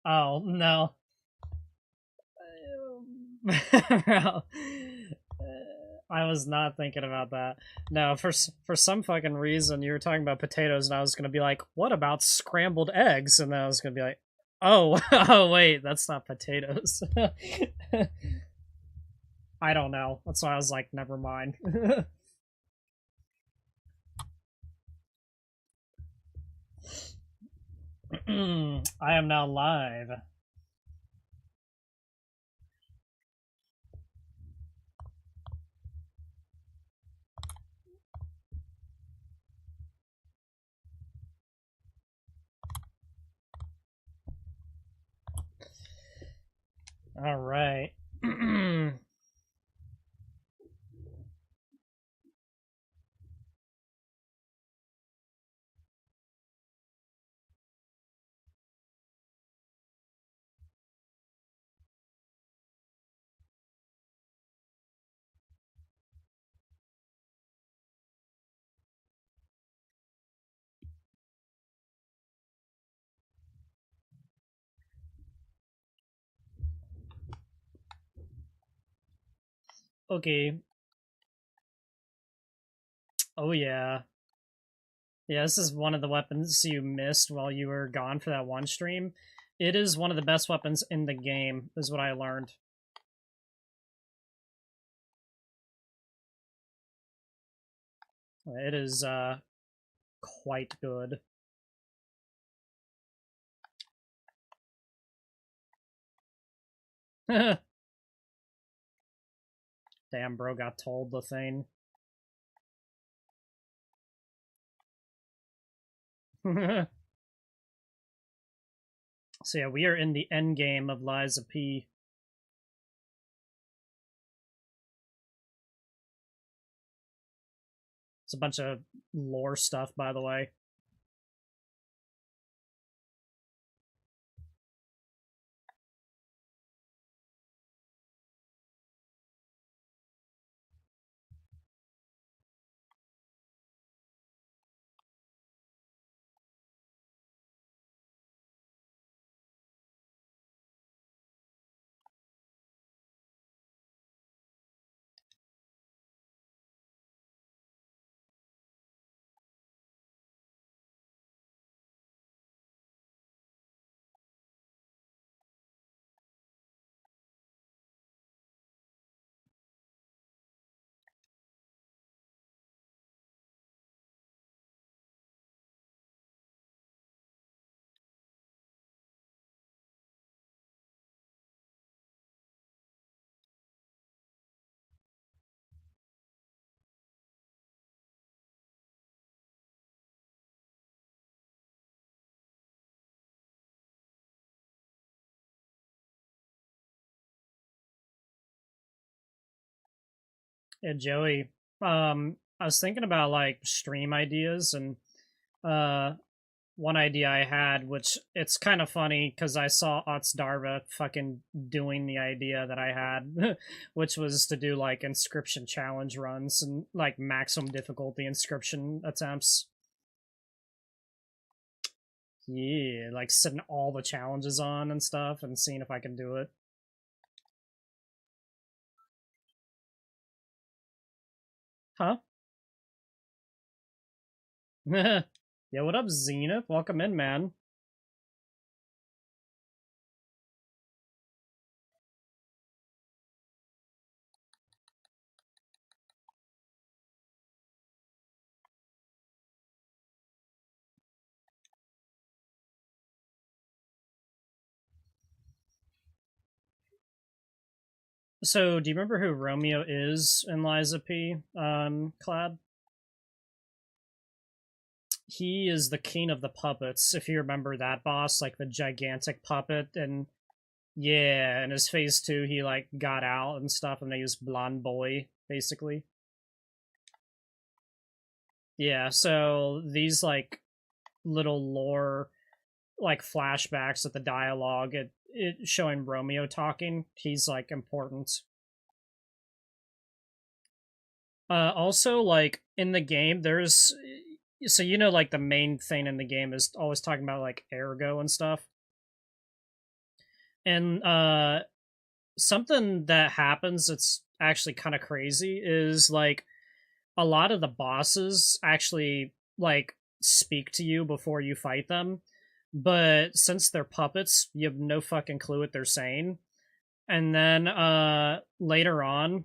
Oh, no. Bro, I was not thinking about that. No, for some fucking reason you were talking about potatoes, and I was gonna be like, "What about scrambled eggs?" And then I was gonna be like, "Oh, oh wait, that's not potatoes." I don't know. That's why I was like, "Never mind." I am now live. All right. Okay. Oh yeah. Yeah, this is one of the weapons you missed while you were gone for that one stream. It is one of the best weapons in the game, is what I learned. It is quite good. Damn, bro got told the thing. So yeah, we are in the end game of Lies of P. It's a bunch of lore stuff, by the way. Yeah, Joey. I was thinking about like stream ideas, and uh one idea I had, which it's kind of funny because I saw Ots Darva fucking doing the idea that I had, which was to do like inscription challenge runs and like maximum difficulty inscription attempts. Yeah, like setting all the challenges on and stuff and seeing if I can do it. Huh? Yeah, what up, Zenith? Welcome in, man. So, do you remember who Romeo is in Liza P? Clad? He is the king of the puppets, if you remember that boss, like the gigantic puppet. And yeah, in his phase 2, he like got out and stuff, and they used Blonde Boy, basically. Yeah, so these like little lore like flashbacks at the dialogue, it showing Romeo talking, he's like important. Also, like in the game, there's so you know like the main thing in the game is always talking about like ergo and stuff. And something that happens that's actually kind of crazy is like a lot of the bosses actually like speak to you before you fight them, but since they're puppets, you have no fucking clue what they're saying. And then later on,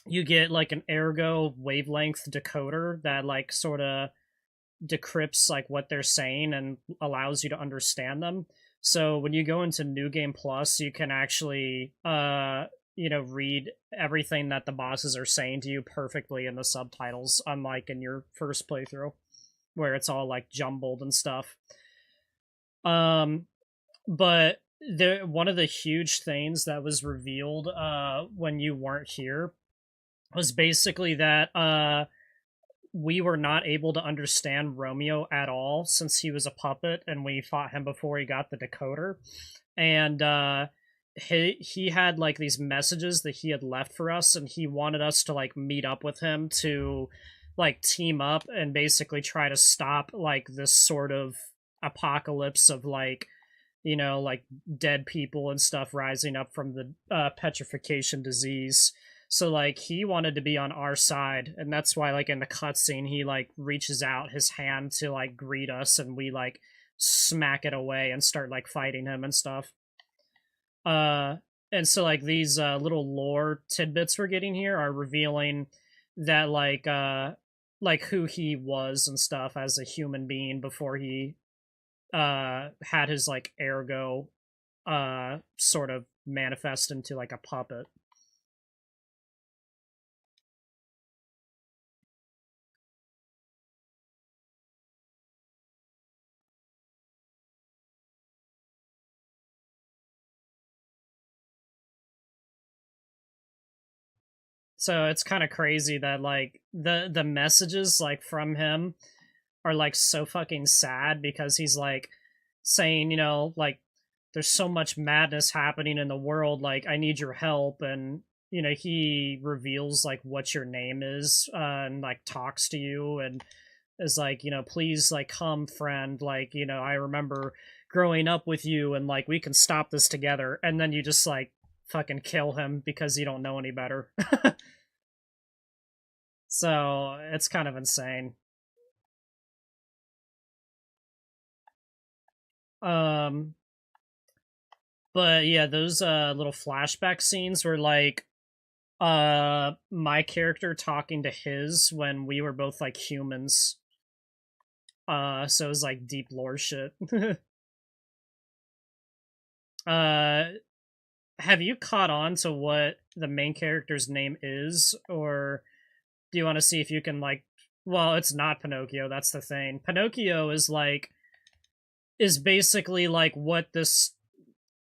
you get like an ergo wavelength decoder that like sort of decrypts like what they're saying and allows you to understand them. So when you go into New Game Plus, you can actually read everything that the bosses are saying to you perfectly in the subtitles, unlike in your first playthrough where it's all like jumbled and stuff. Um but one of the huge things that was revealed when you weren't here was basically that we were not able to understand Romeo at all since he was a puppet and we fought him before he got the decoder. And he had like these messages that he had left for us, and he wanted us to like meet up with him to like team up and basically try to stop like this sort of apocalypse of like like dead people and stuff rising up from the petrification disease. So like he wanted to be on our side, and that's why like in the cutscene he like reaches out his hand to like greet us, and we like smack it away and start like fighting him and stuff. Uh, and so like these little lore tidbits we're getting here are revealing that like who he was and stuff as a human being before he had his like ergo sort of manifest into like a puppet. So it's kind of crazy that like the messages like from him are like so fucking sad because he's like saying, like there's so much madness happening in the world, like I need your help. And he reveals like what your name is, and like talks to you and is like, please like come friend, like I remember growing up with you and like we can stop this together. And then you just like fucking kill him because you don't know any better. So it's kind of insane. Um, but yeah, those little flashback scenes were like my character talking to his when we were both like humans. So it was like deep lore shit. uh, have you caught on to what the main character's name is, or do you want to see if you can like? Well, it's not Pinocchio. That's the thing. Pinocchio is basically like what this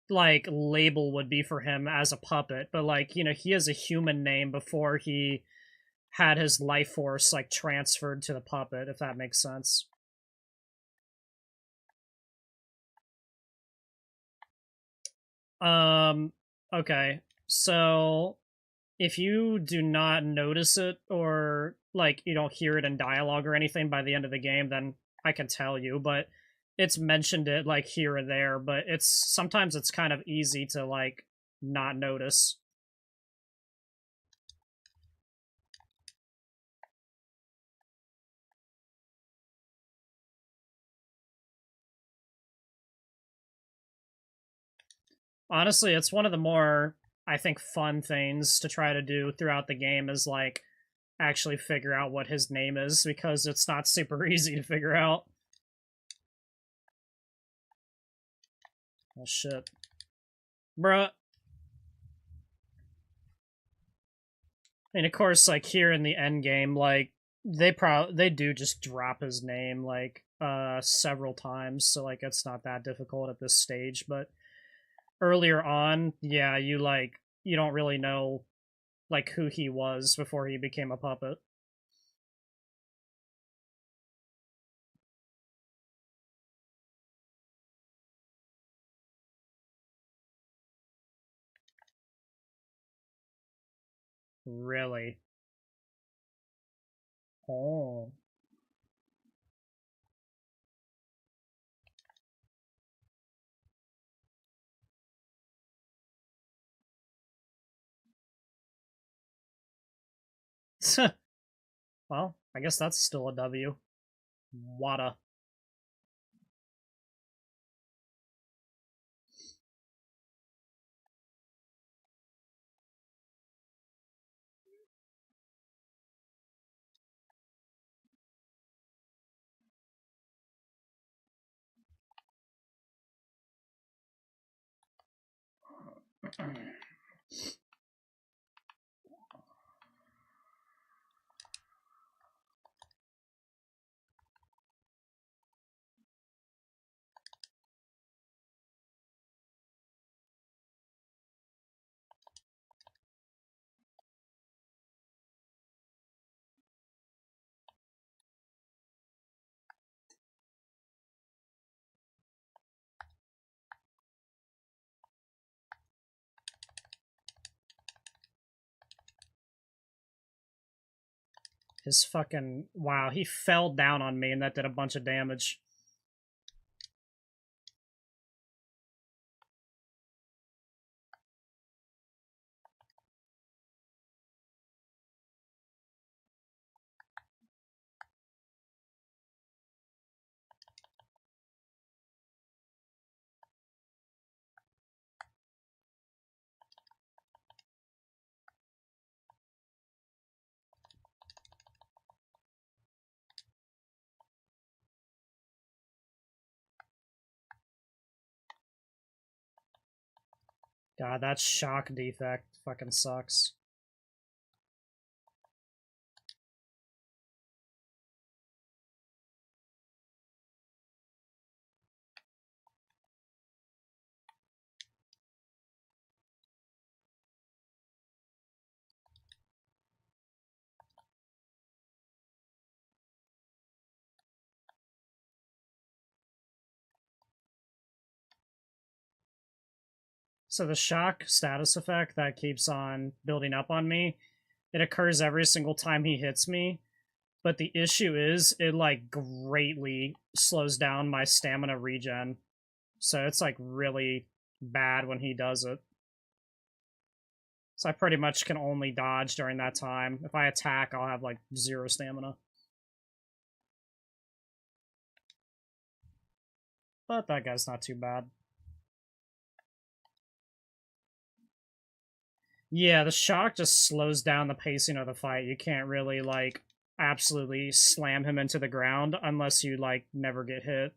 like label would be for him as a puppet, but like he has a human name before he had his life force like transferred to the puppet, if that makes sense. um okay, so if you do not notice it or like you don't hear it in dialogue or anything by the end of the game, then I can tell you, but it's mentioned it like here and there, but it's sometimes it's kind of easy to like not notice. Honestly, it's one of the more, I think, fun things to try to do throughout the game is like actually figure out what his name is, because it's not super easy to figure out. Oh shit. Bruh. And of course, like here in the end game, like they do just drop his name like several times, so like it's not that difficult at this stage. But earlier on, yeah, you don't really know like who he was before he became a puppet. Really? Oh. Well, I guess that's still a W. Wada. His fucking... Wow, he fell down on me and that did a bunch of damage. God, that shock defect fucking sucks. So the shock status effect that keeps on building up on me, it occurs every single time he hits me. But the issue is it like greatly slows down my stamina regen. So it's like really bad when he does it. So I pretty much can only dodge during that time. If I attack, I'll have like 0 stamina. But that guy's not too bad. Yeah, the shock just slows down the pacing of the fight. You can't really, like, absolutely slam him into the ground unless you, like, never get hit.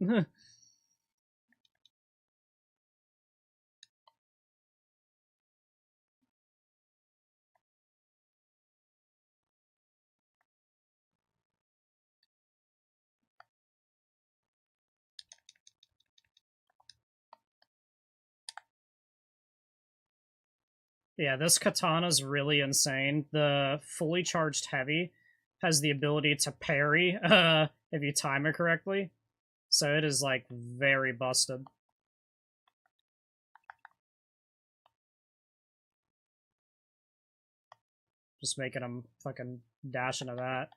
Yeah, this katana's really insane. The fully charged heavy has the ability to parry if you time it correctly. So it is, like, very busted. Just making him fucking dash into that.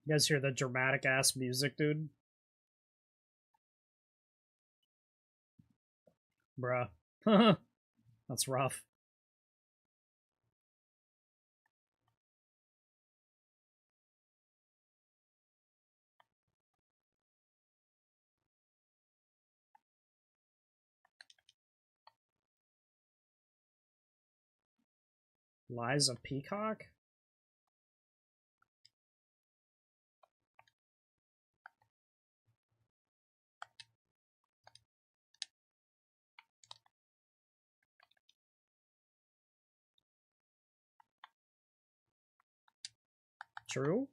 You guys hear the dramatic ass music, dude? Bruh. That's rough. Liza Peacock? True?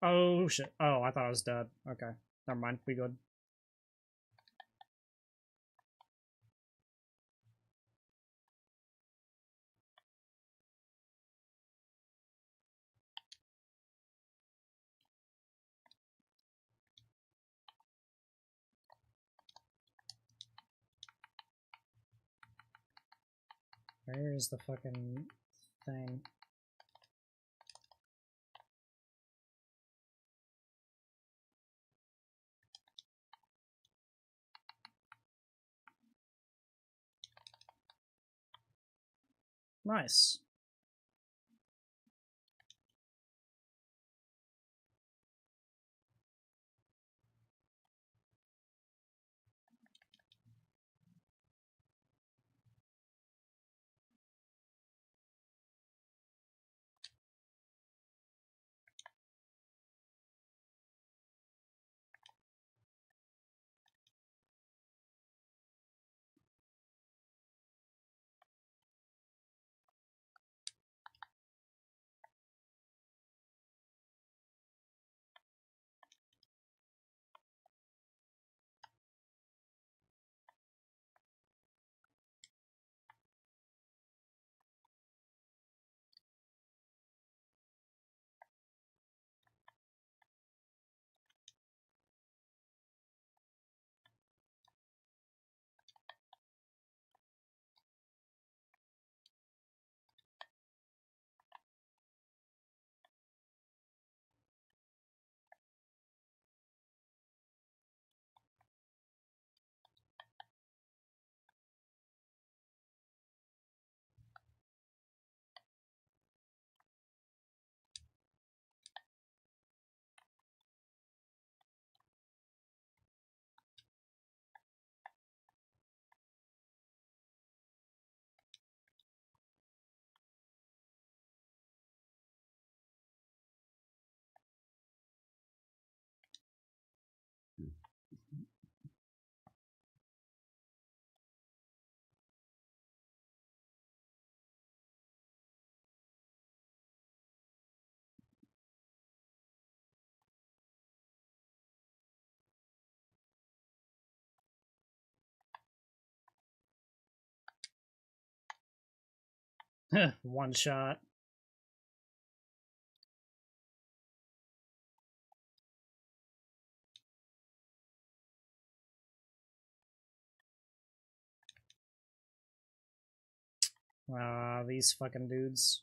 Oh, shit. Oh, I thought I was dead. Okay. Never mind. We good. Where is the fucking thing? Nice. One shot. These fucking dudes.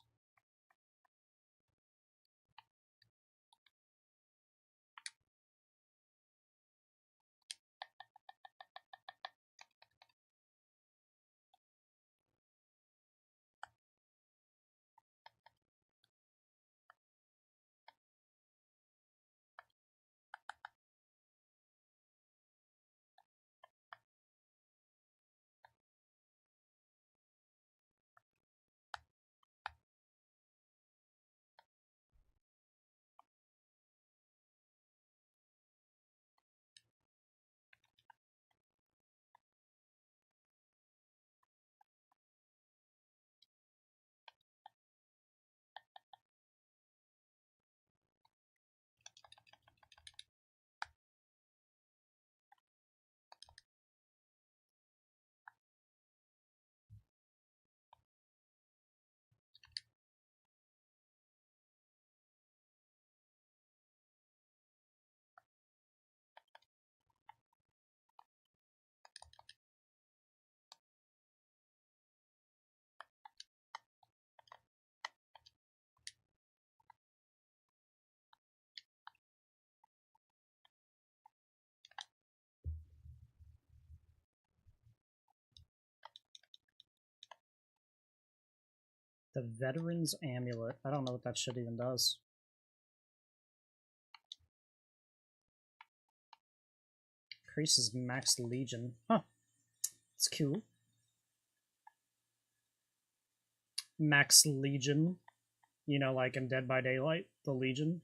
The Veteran's Amulet. I don't know what that shit even does. Increases max legion. Huh. It's cool. Max legion. You know, like in Dead by Daylight, the Legion.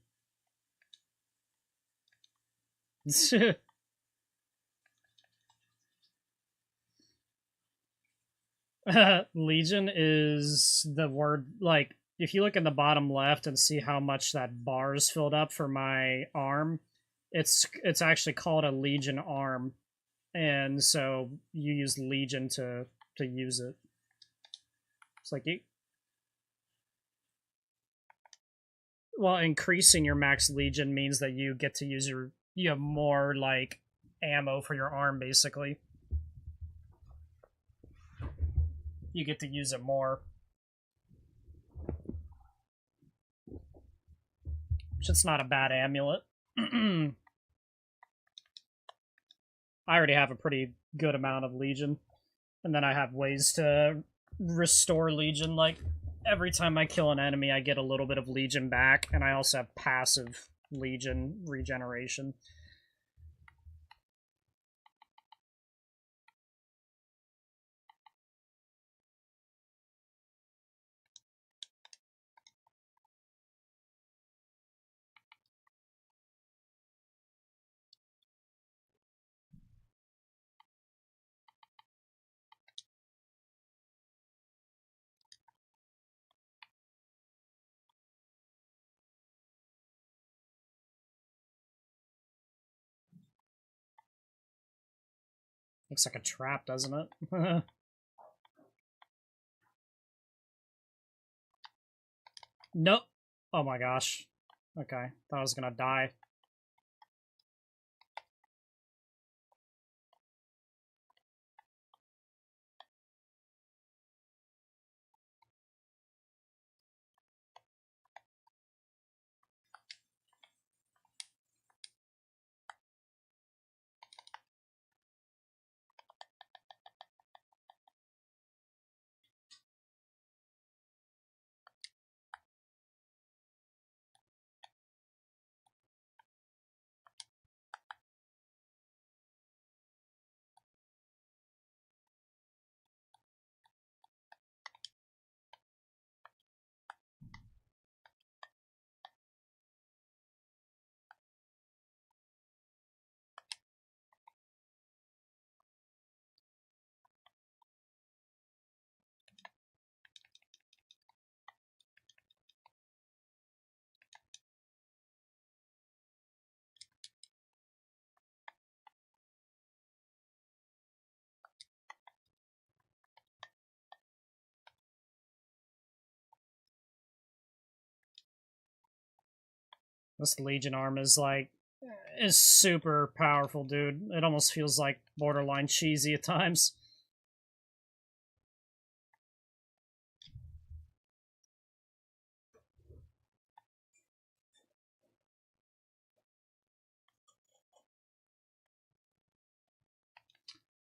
Legion is the word, like, if you look in the bottom left and see how much that bar is filled up for my arm, it's actually called a Legion arm, and so you use Legion to use it. It's like well, increasing your max Legion means that you get to use you have more like ammo for your arm. Basically, you get to use it more. Which it's not a bad amulet. I already have a pretty good amount of Legion. And then I have ways to restore Legion. Like, every time I kill an enemy, I get a little bit of Legion back. And I also have passive Legion regeneration. Looks like a trap, doesn't it? Nope. Oh my gosh. Okay, thought I was gonna die. This Legion arm is super powerful, dude. It almost feels like borderline cheesy at times.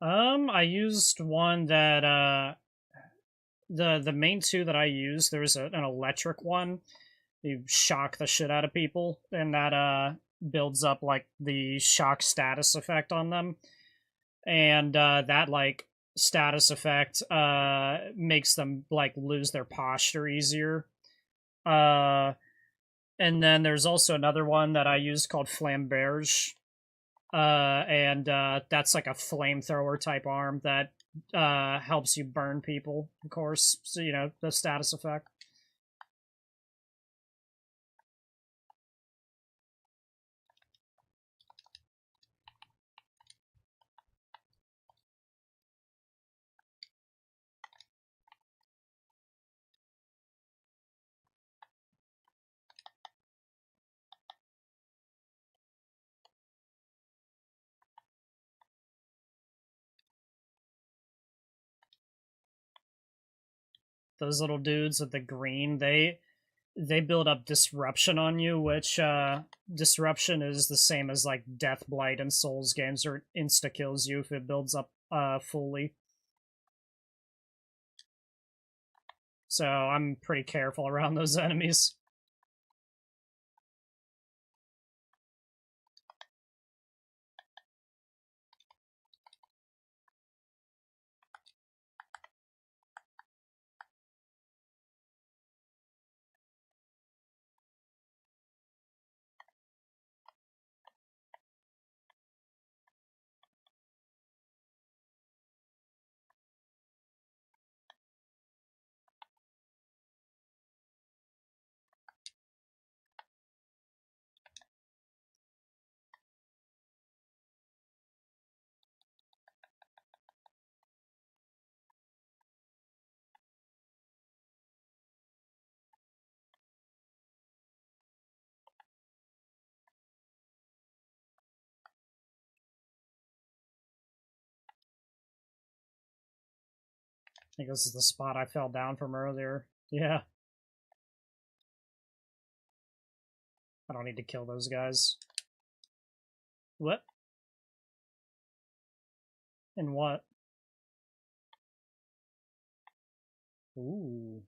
I used one that the main two that I used, there's an electric one. You shock the shit out of people, and that builds up like the shock status effect on them. And that like status effect makes them like lose their posture easier. Uh and then there's also another one that I used called Flamberge, and that's like a flamethrower type arm that helps you burn people, of course. So you know the status effect. Those little dudes with the green, they build up disruption on you, which disruption is the same as like death blight in Souls games, or insta kills you if it builds up fully. So I'm pretty careful around those enemies. think this is the spot I fell down from earlier. Yeah. I don't need to kill those guys. What? And what? Ooh.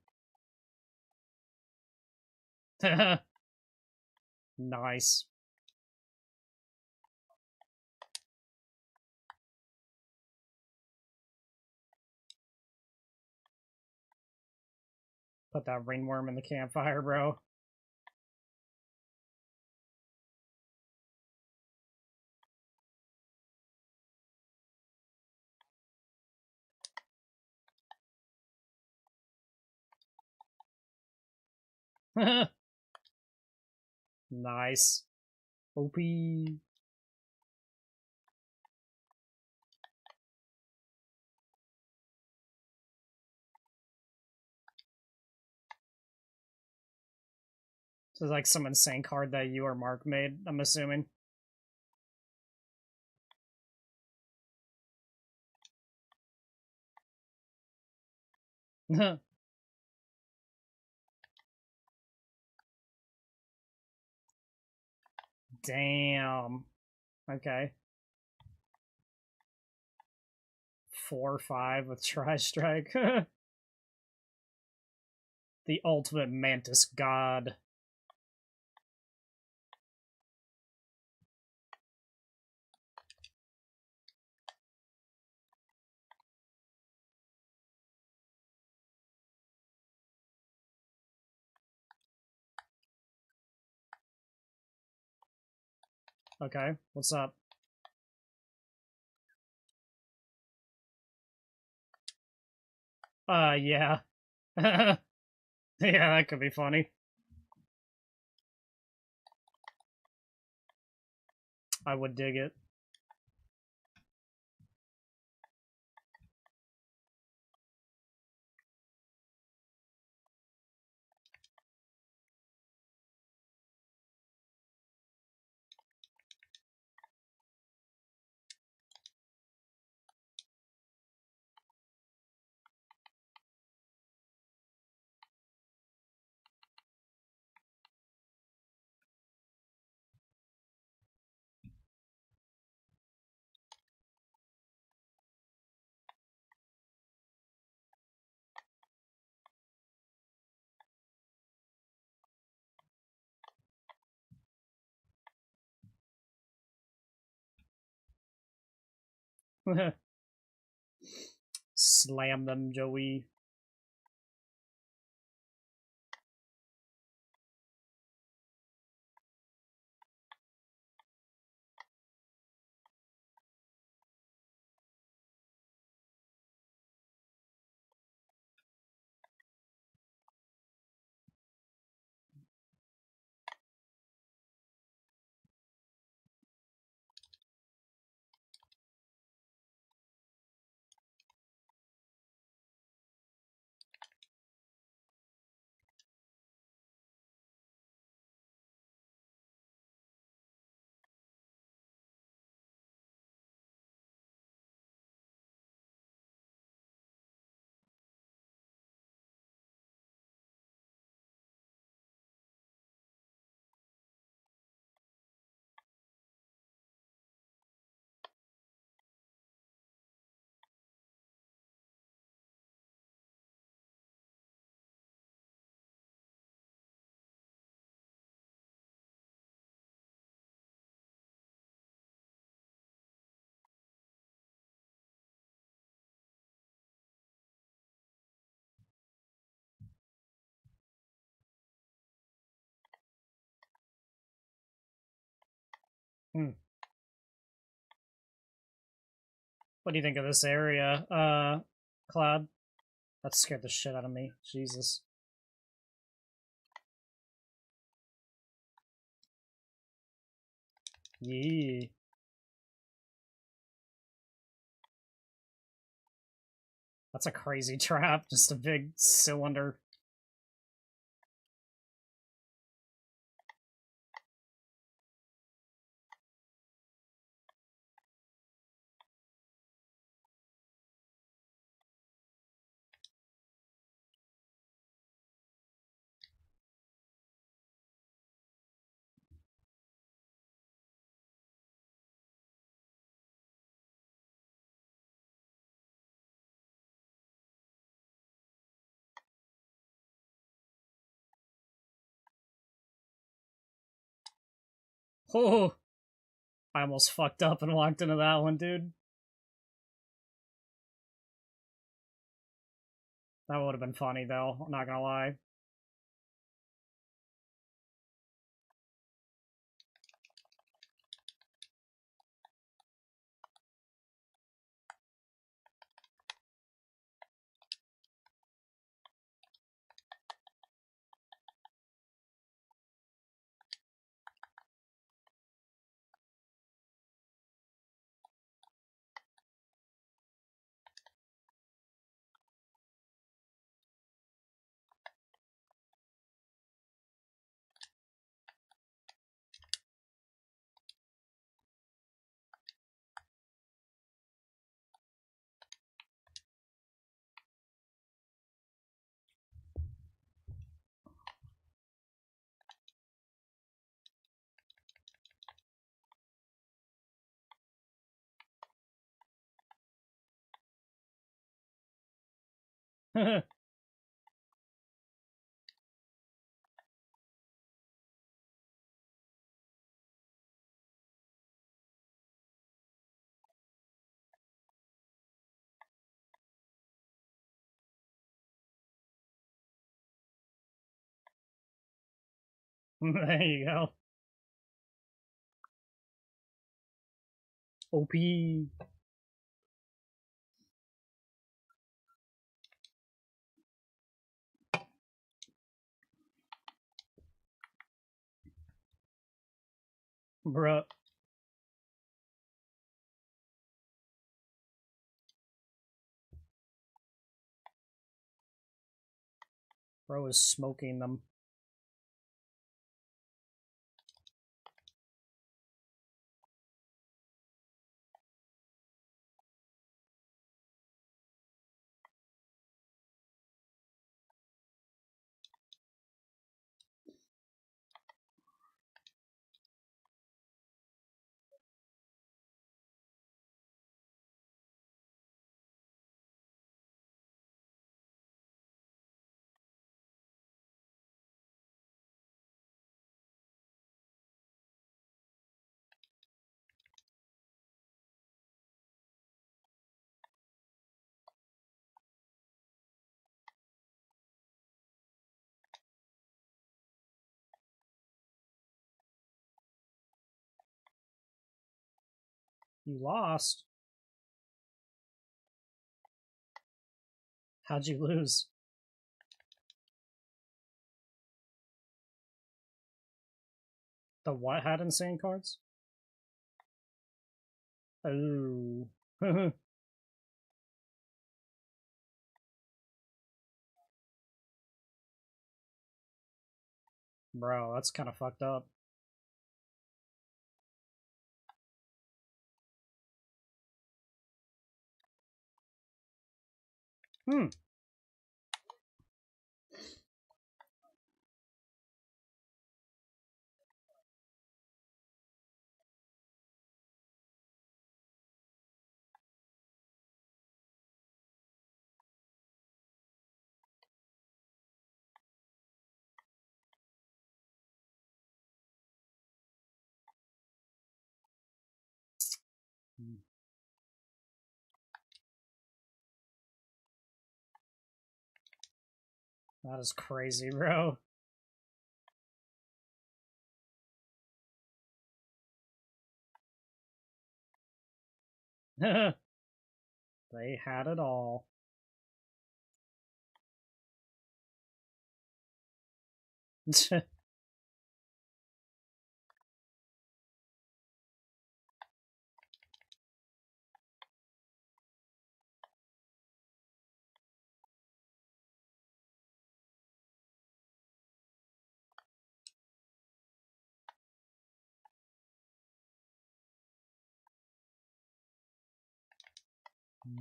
Nice. Put that ringworm in the campfire, bro. Nice. OP. So it's like some insane card that you or Mark made, I'm assuming. Damn. Okay. 4/5 with Tri-Strike. The ultimate Mantis God. Okay, what's up? Yeah. Yeah, that could be funny. I would dig it. Slam them, Joey. Hmm. What do you think of this area, Cloud? That scared the shit out of me. Jesus. Yee. That's a crazy trap. Just a big cylinder. Oh, I almost fucked up and walked into that one, dude. That would have been funny, though. I'm not gonna lie. There you go. OP. Bruh. Bro is smoking them. You lost. How'd you lose? The what had insane cards? Oh. Bro, that's kind of fucked up. Hmm. That is crazy, bro. They had it all.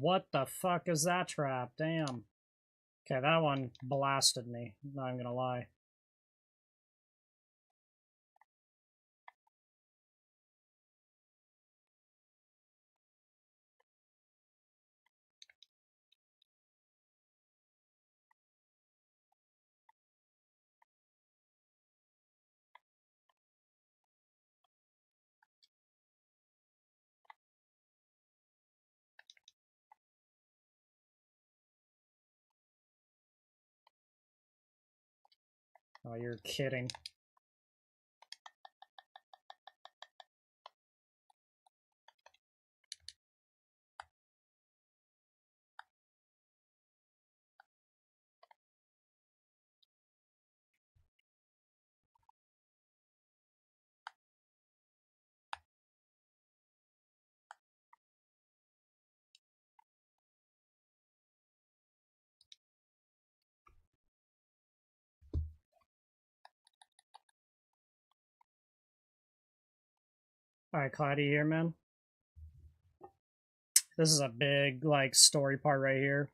What the fuck is that trap? Damn. Okay, that one blasted me. Not even gonna lie. Oh, you're kidding. Alright, Cloudy here, man. This is a big, like, story part right here.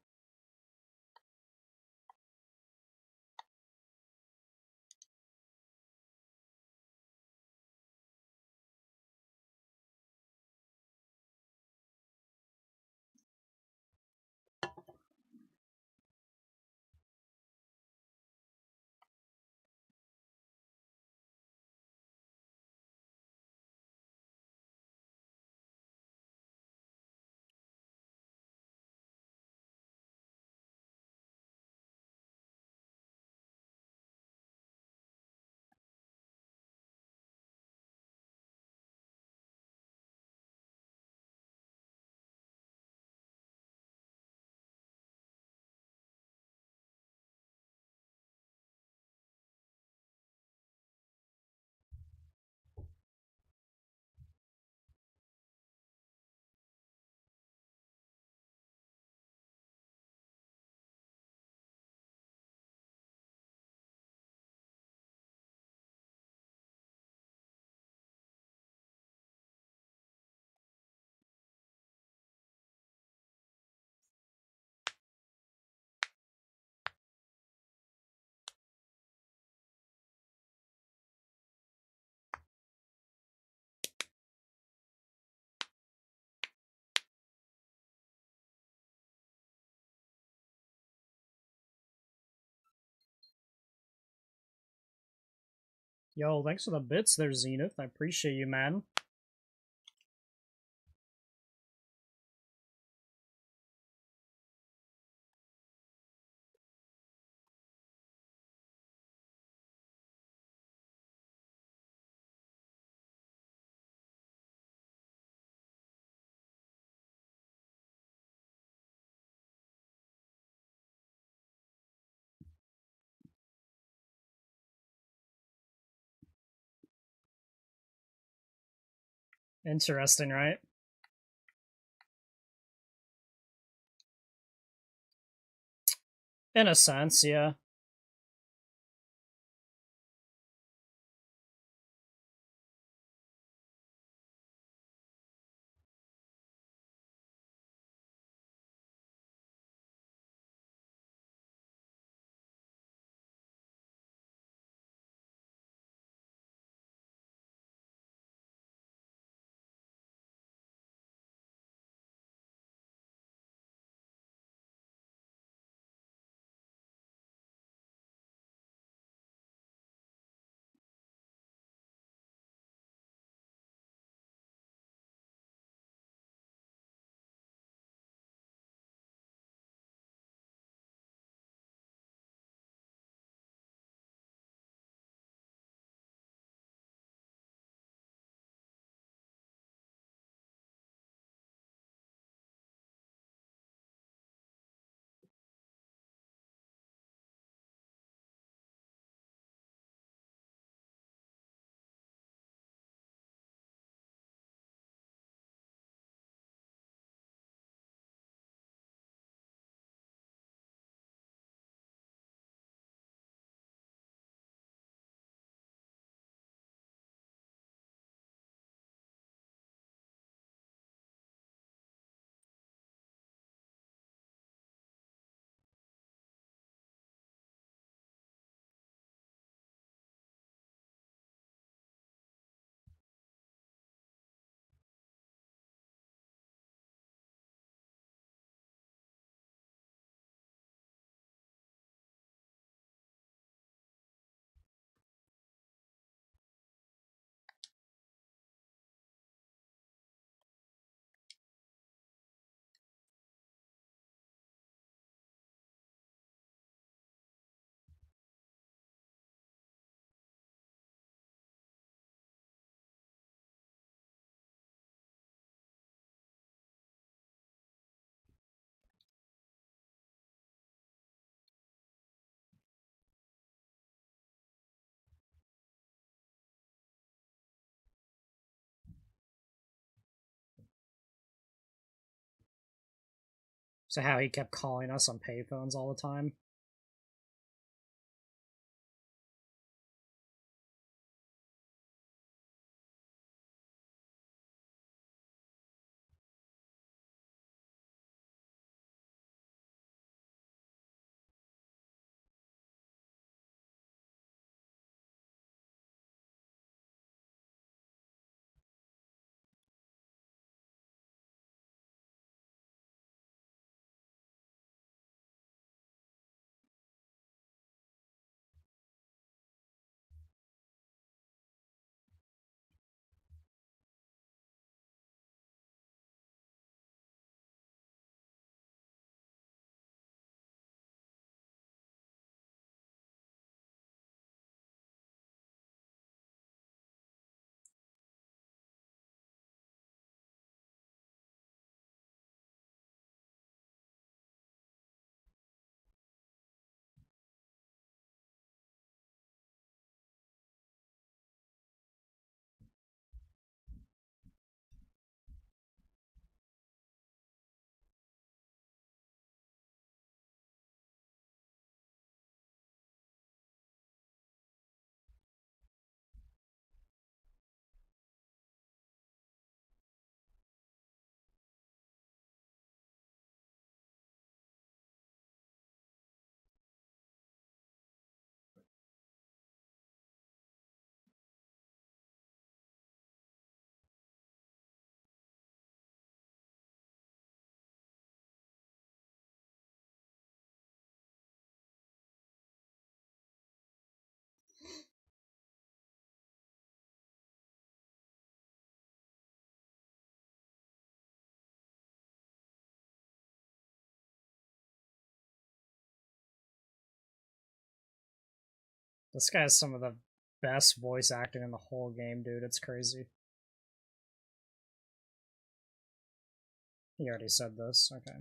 Yo, thanks for the bits there, Zenith. I appreciate you, man. Interesting, right? In a sense, yeah. So how he kept calling us on payphones all the time. This guy has some of the best voice acting in the whole game, dude. It's crazy. He already said this. Okay.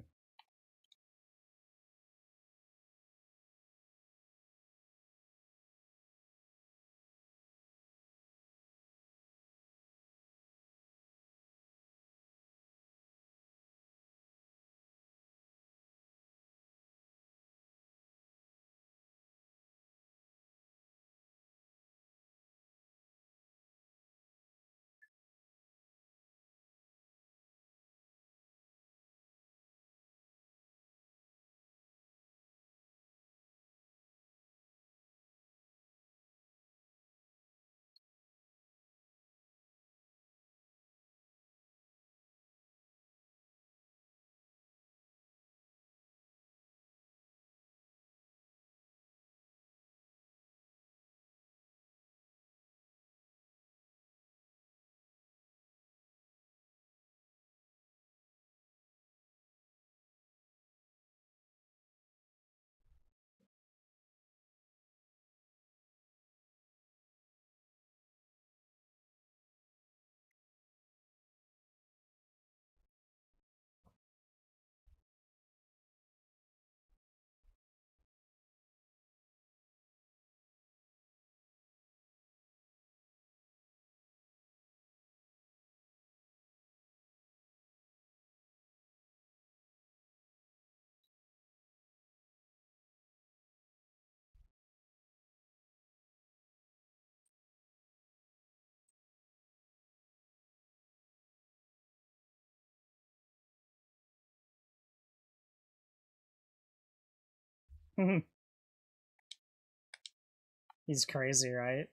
He's crazy, right?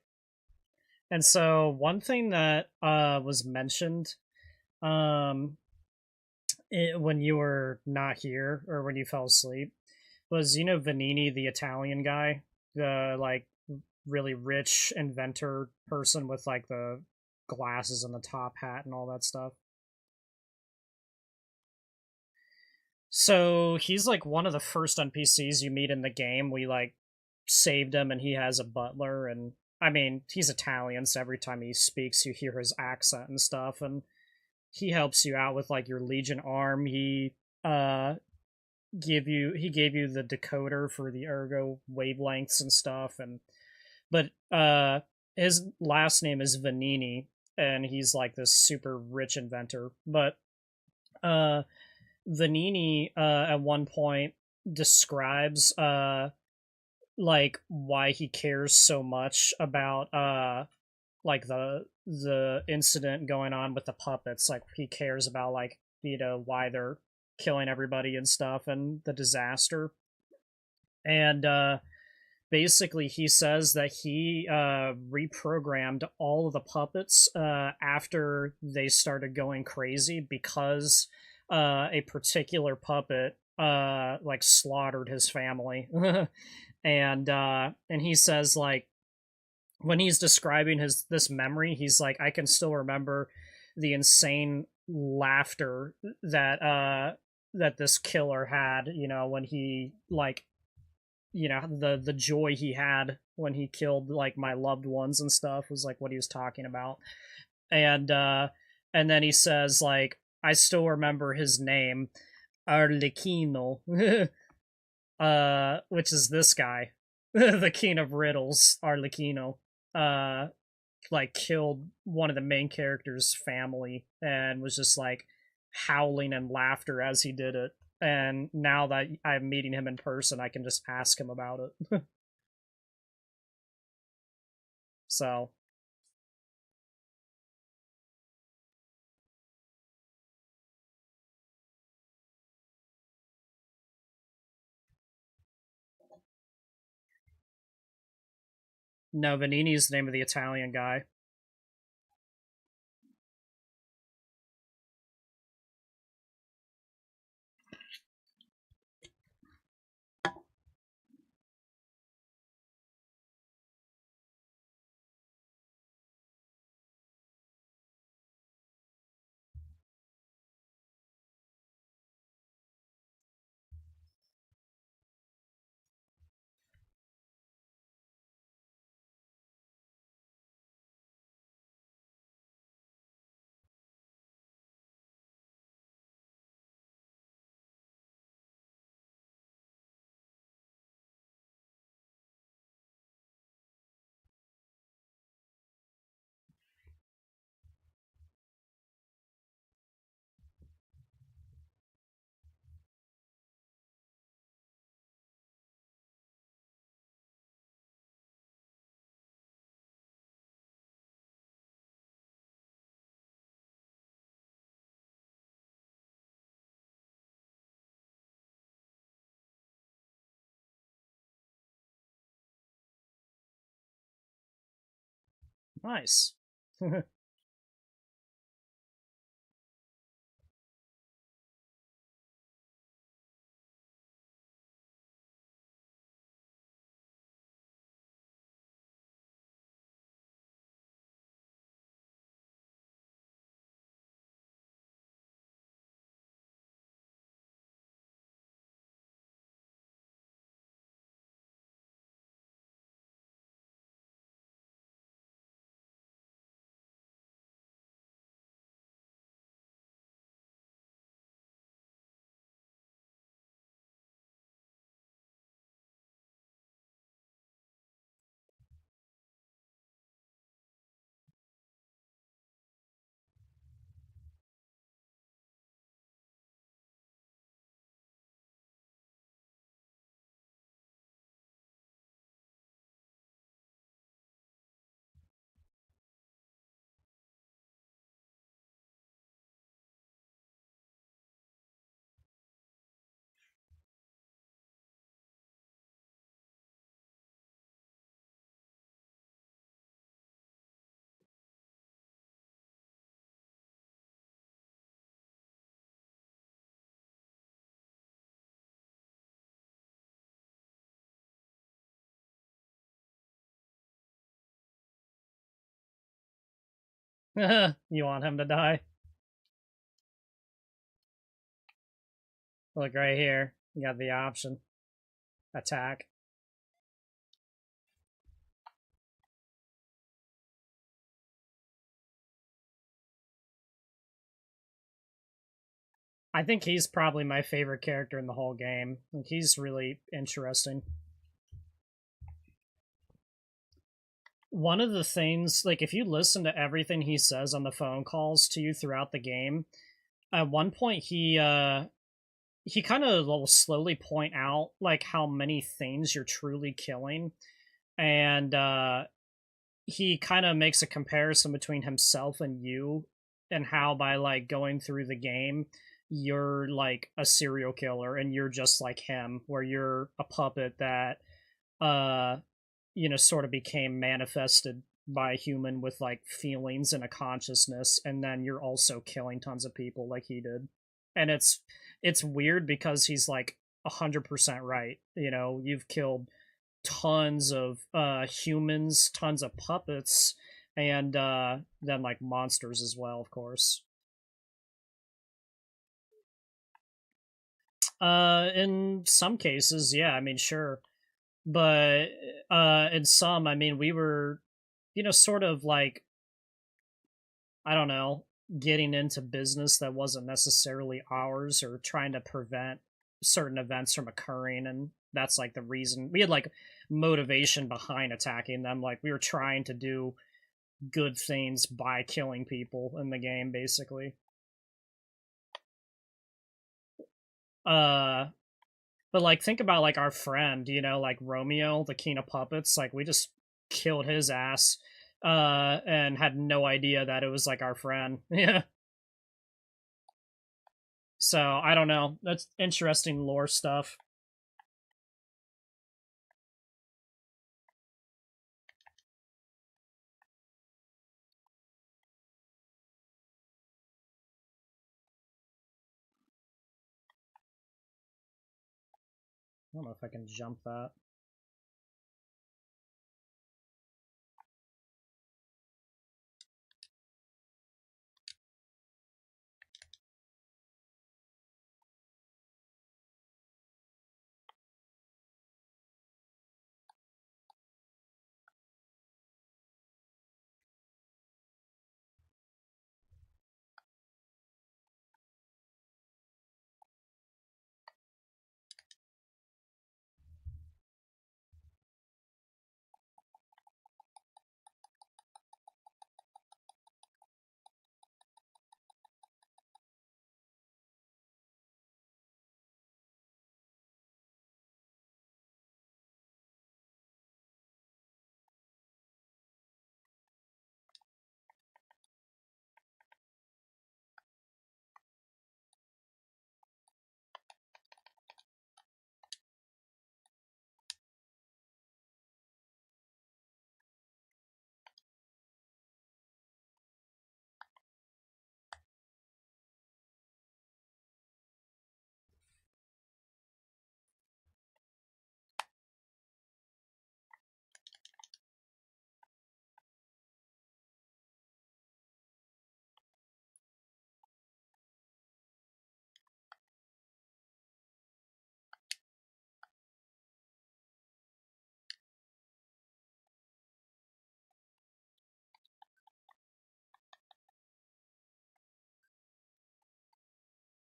And so one thing that was mentioned um when you were not here or when you fell asleep was, you know, Vanini, the Italian guy, the like really rich inventor person with like the glasses and the top hat and all that stuff. So he's like one of the first NPCs you meet in the game. We like saved him, and he has a butler. And I mean, he's Italian, so every time he speaks, you hear his accent and stuff. And he helps you out with like your Legion arm. Uh he gave you the decoder for the ergo wavelengths and stuff. And but his last name is Vanini, and he's like this super rich inventor. But uh Vanini at one point describes like why he cares so much about like the incident going on with the puppets. Like he cares about like, you know, why they're killing everybody and stuff and the disaster. And basically he says that he reprogrammed all of the puppets after they started going crazy because a particular puppet like slaughtered his family. And he says like when he's describing his this memory, he's like, I can still remember the insane laughter that that this killer had, you know, when he like, you know, the joy he had when he killed like my loved ones and stuff was like what he was talking about. And then he says like, I still remember his name, Arlecchino, which is this guy, the king of riddles, Arlecchino. uh like killed one of the main character's family and was just like howling in laughter as he did it. And now that I'm meeting him in person, I can just ask him about it. So no, Vanini's the name of the Italian guy. Nice. You want him to die? Look right here. You got the option. Attack. I think he's probably my favorite character in the whole game. Like, he's really interesting. One of the things, like, if you listen to everything he says on the phone calls to you throughout the game, at one point he kind of will slowly point out like how many things you're truly killing, and he kind of makes a comparison between himself and you, and how by like going through the game you're like a serial killer and you're just like him, where you're a puppet that uh sort of became manifested by a human with like feelings and a consciousness, and then you're also killing tons of people like he did. And it's weird because he's like 100% right. You've killed tons of humans, tons of puppets, and then like monsters as well, of course. In some cases, yeah, I mean, sure. But in some, I mean, we were, sort of like, I don't know, getting into business that wasn't necessarily ours, or trying to prevent certain events from occurring. And that's like the reason we had like motivation behind attacking them. Like we were trying to do good things by killing people in the game, basically. Uh, but like think about like our friend, like Romeo, the king of puppets. Like we just killed his ass, and had no idea that it was like our friend. Yeah. So I don't know. That's interesting lore stuff. I don't know if I can jump that.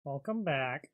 Welcome back.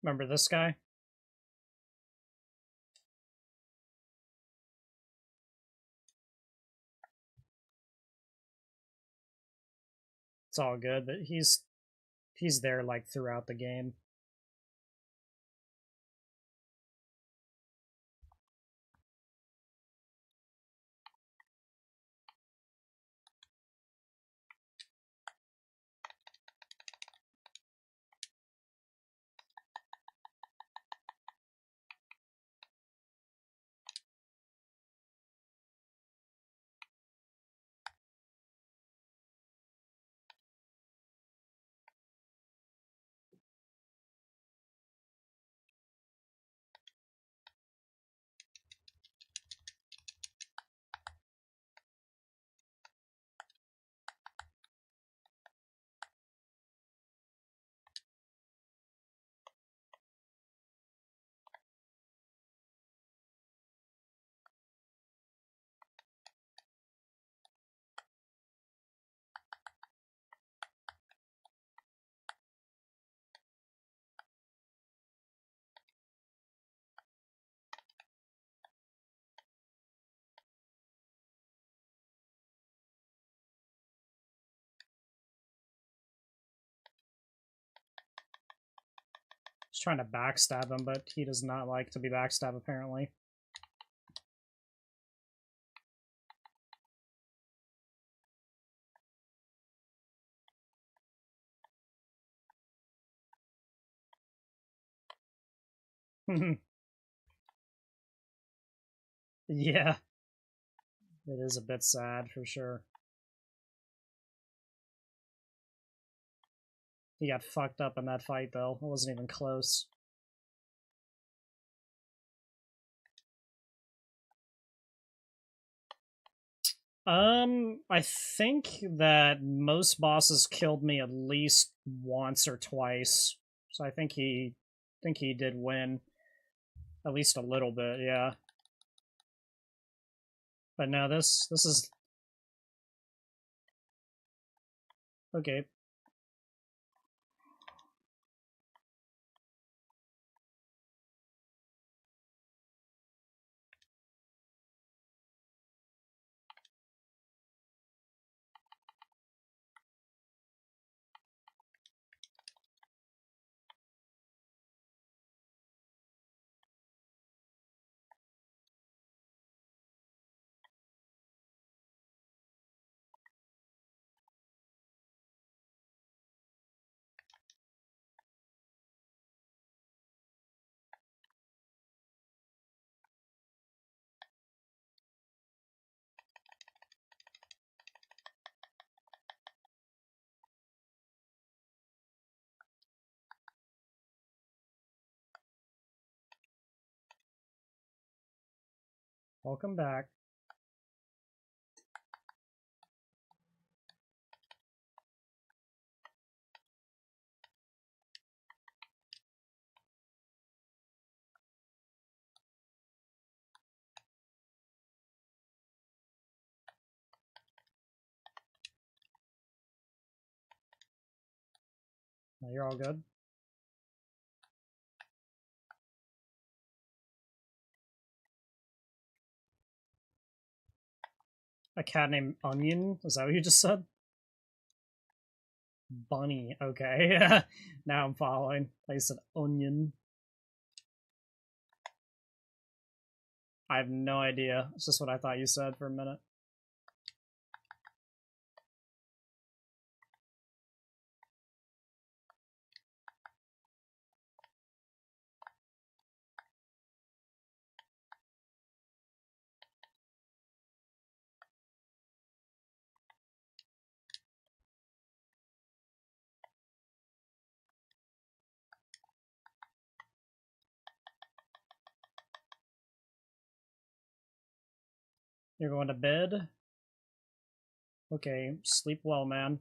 Remember this guy? It's all good, but he's there like throughout the game. trying to backstab him, but he does not like to be backstabbed, apparently. Yeah, it is a bit sad for sure. He got fucked up in that fight, though. It wasn't even close. I think that most bosses killed me at least once or twice. So I think he did win. At least a little bit, yeah. But no, this is okay. Welcome back. No, you're all good. A cat named Onion? Is that what you just said? Bunny. Okay. Now I'm following. I said onion. I have no idea. It's just what I thought you said for a minute. You're going to bed? Okay, sleep well, man.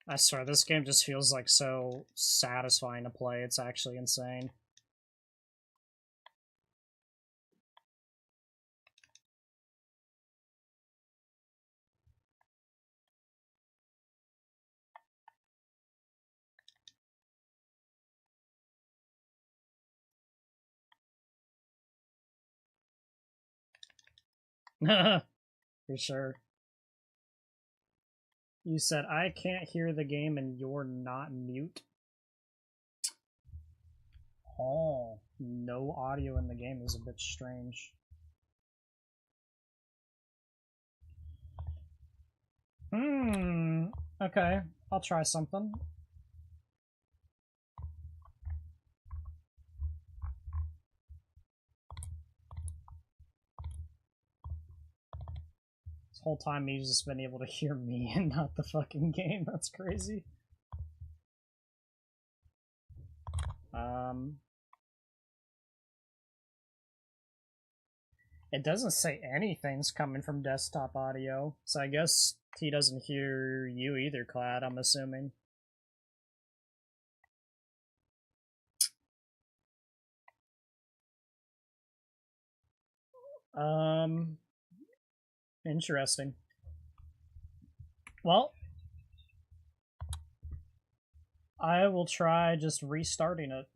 I swear, this game just feels like so satisfying to play. It's actually insane. For sure. You said, I can't hear the game and you're not mute. Oh, no audio in the game is a bit strange. Okay, I'll try something. This whole time he's just been able to hear me and not the fucking game. That's crazy. It doesn't say anything's coming from desktop audio, so I guess he doesn't hear you either, Clad, I'm assuming. Interesting. Well, I will try just restarting it.